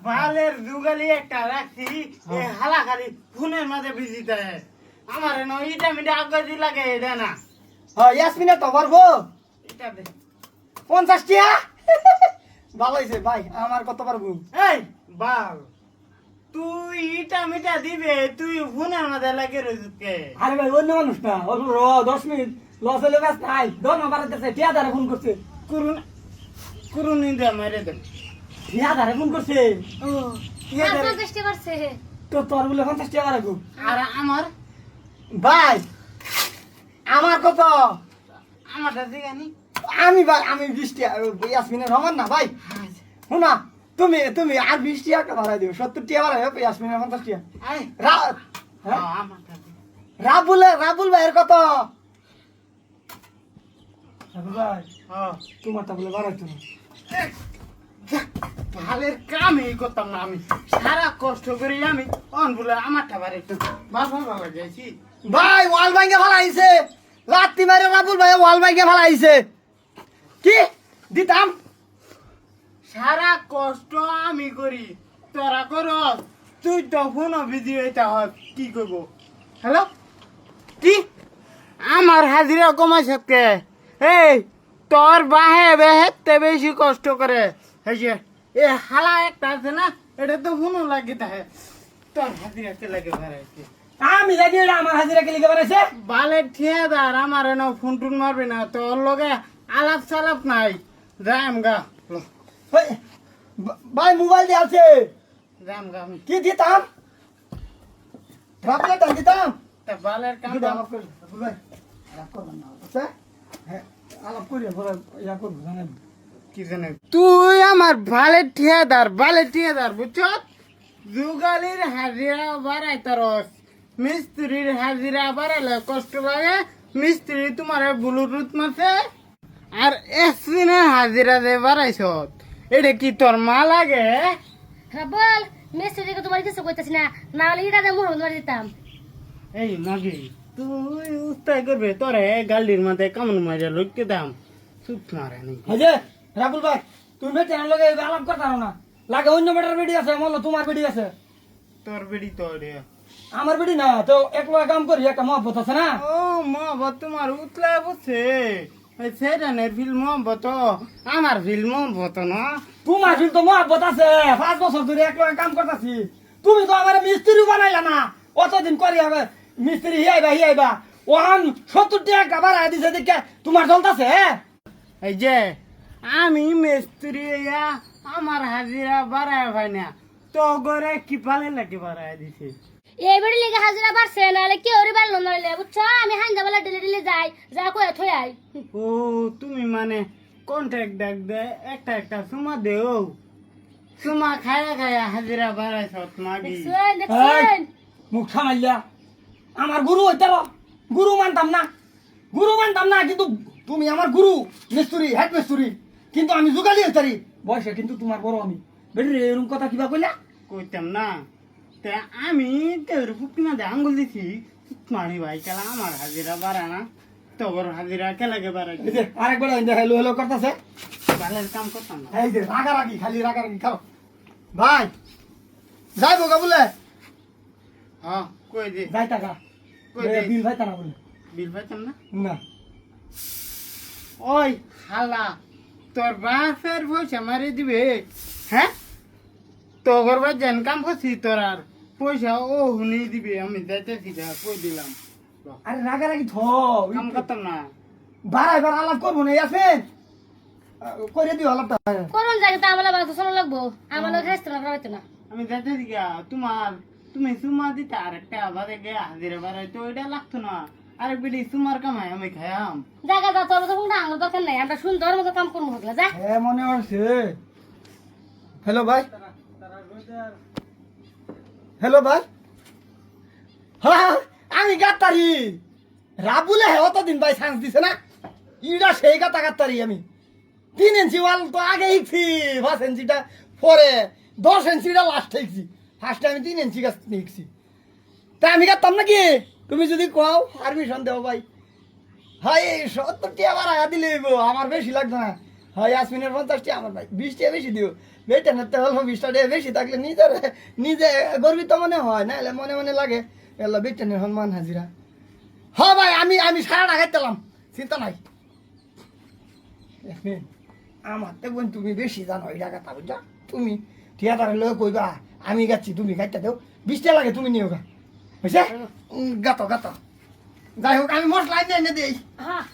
বালের যুগালি একটা রাখছি হালা খালি ফোনের মাঝে বিজি থাকে আমার না ইটা মিটা আগে লাগে এটা না ইয়াসমিনে তো পারবো এটা দে 50 টিয়া ভালো হয়েছে ভাই আমার কত পারবো এই বাল তুই ইটা মিটা দিবে তুই ফোনের মাঝে লাগে রইছকে আরে ভাই অন্য মানুষ না ও 10 মিনিট লস হলে বাস নাই দন মারা দেছে টিয়া দারে ফোন করছে করুন করুন ইন্দা মারে দে টিয়া দারে ফোন করছে ও আর 50 টি পারছে তো তোর বলে 50 টিয়া পারবো আর আমার ভাই আমার কত আমারটা দিগানি আমি ভাই আমি 20 টিয়া ইয়াসমিনের সমান না ভাই শোনা তুমি আর 20 টিয়া কা ভাড়া দিও 70 টিয়া ভাড়া হবে ইয়াসমিনের 50 টিয়া আই হ্যাঁ আমারটা দে রাবুল ভাইয়ের কত রাবুল ভাই তোমারটা বলে বাড়াইতো না ভালের কাম এই করতাম না আমি সারা কষ্ট করি আমি অন বলে আমারটা বারে একটু ভালো লাগাইছি ভাই ওয়াল ভাঙ্গে ফালাইছে রাত্রি মারে রাবুল ভাই ওয়াল ভাঙ্গে ফালাইছে কি দিতাম সারা কষ্ট আমি করি তোরা করস তুই তো ফোন বিজি হইতে হয় কি করবো হ্যালো কি আমার হাজিরা কমাইছে কে এই তোর বাহে বেহেতে বেশি কষ্ট করে এই যে এ হালা একটা আছে না এটা তো ফোনও লাগে তাহে তোর হাজিরা কে লাগে বেড়াইছে আমি জানি এটা আমার হাজিরা কে লিখে বানাইছে বালের ঠিয়াদার আমার এনে ফোন টুন মারবি না তোর লগে আলাপ সালাপ নাই যাম গা ওই, ভাই মোবাইল দিয়ে আছে যাম গা আমি কি দিতাম রাবলেটা দিতাম তা বালের কাম দিতাম আলাপ করে রাবুল ভাই আলাপ করবেন না আচ্ছা হ্যাঁ আলাপ করি পরে ইয়া করবো জানেন কি জানে তুই আমার বালের ঠিয়াদার বুঝছ যুগালির হাজিরা বাড়াই তারস মিস্ত্রির হাজিরা বাড়াইলে কষ্ট লাগে মিস্ত্রি তোমার ব্লুটুথ মারছে আর এসিনের হাজিরা যে বাড়াইছ এটা কি তোর মা লাগে বল মেসেজে তোমার কিছু কইতাছি না না হলে এটা দিয়ে মোহন মারি দিতাম এই মাগি তুই উস্তাই করবে তোরে গালির মাথায় কামন মারিয়া লইতে দাম চুপ মারে নি হাজে রাবুল ভাই তুমি চ্যানেল লগে আলাপ করতে না লাগে অন্য বেটার ভিডিও আছে মল্ল তোমার ভিডিও আছে তোর বেড়ি তোর আমার ভিডিও না তো একলা কাম করি একটা মহব্বত আছে না ও মহব্বত তোমার উতলা বসে সেরানের ফিল্ম মহব্বত আমার ফিল্ম মহব্বত না তোমার কিন্তু মহব্বত আছে 5 বছর ধরে একলা কাম করতেছি তুমি তো আমার মিস্ত্রি বানাইলা না অতদিন করি হবে মিস্ত্রি হিয়াইবা ওহান 70 টাকা বাড়াই দিছে দেখে তোমার চলতেছে এই যে আমি মিস্ত্রি আমার হাজিরা বাড়ায় ভাই না তো গরে কি পালে লাগে বাড়ায় দিছে এই বাড়ি লেগে হাজিরা বাড়ছে নাহলে কেউ রে বাড়লো নইলে বুঝছো আমি হান্দা বেলা ডেলি যাই যা কয়ে থই আই ও তুমি মানে কন্ট্রাক্ট ডাক দে একটা সুমা দেও সুমা খায়া হাজিরা বাড়াইছ মাগি দেখছেন দেখছেন মুখ সামাইলা আমার গুরু হইতার গুরু মানতাম না কিন্তু তুমি আমার গুরু মিস্ত্রি হেড মিস্ত্রি কিন্তু আমি জুগালি হইতারি বয়সে কিন্তু তোমার বড় আমি বেটি এরকম কথা কিবা কইলা কইতাম না তা আমি তোর ফুকিনা দে আঙ্গুল দিছি মানি ভাই কেলা আমার হাজিরা বাড়া না তোর হাজিরা কে লাগে বাড়াই এই যে আরেকবার হেলো হেলো করতেছে ভালের কাম করতাম না এই যে রাগারাগি খালি রাগারাগি খাও ভাই যাইবো গা বলে হ্যাঁ কই দে যাই টাকা কই দে বিল ভাই টানা বলে বিল পাইতাম না না ওই হালা তোর বাপের পয়সা মারি দিবে হ্যাঁ তোর বা যেন কাম করছি তোর আর পয়সা ও হুনি দিবে আমি যাইতেছি যা কই দিলাম আরে রাগারাগি থ কাম করতাম না বারাইবার আলাপ করবো না আছেন করে দিও আলাপটা করুন জায়গা তো আমার বাবা চলো লাগবো আমার লোক রেস্টুরেন্ট রাখতে না আমি যাইতেছি গা তুমি সুমা দিতে আরেকটা বাদে গে হাজিরা বাড়াই তো এটা লাগতো না আরেক বেটি সুমার কামাই আমি খাইয়াম জায়গা যা তোর তো কোনো আঙুল দরকার নাই আমরা সুন্দর মতো কাম করবো হগলা যা হ্যাঁ মনে হচ্ছে হ্যালো ভাই হ্যাঁ আমি গাত্তারি রাবুলে হে অতদিন ভাই চান্স দিছে না ইটা সেই গাতা গাত্তারি আমি 3 ইঞ্চি ওয়াল তো আগে শিখছি 5 ইঞ্চিটা পরে 10 ইঞ্চিটা লাস্ট শিখছি ফার্স্টে আমি 3 ইঞ্চি গাছ শিখছি তা আমি গাত্তাম নাকি তুমি যদি কও পারমিশন দেও ভাই হাই 70 টাকা বাড়া দিলে আমার বেশি লাগতো না হয় ইয়াসমিনের 50 টাকা আমার ভাই 20 টাকা বেশি দিও বেতনের তো অল্প 20 টাকা বেশি থাকলে নিজে গর্বিত মনে হয় না, মনে মনে লাগে এলো বেতনের সম্মান হাজিরা। হ ভাই, আমি সারা টাকা দিলাম, চিন্তা নাই। আমার তো বোন তুমি বেশি জানো এই টাকা, তা বুঝা তুমি থিয়েটারে লোক কইবা আমি গাচ্ছি, তুমি গাইতে দেও, 20 টাকা লাগে তুমি নিও গা, বুঝছে? গাতো গাতো, যাই হোক আমি মশলা এনে দিই। হ্যাঁ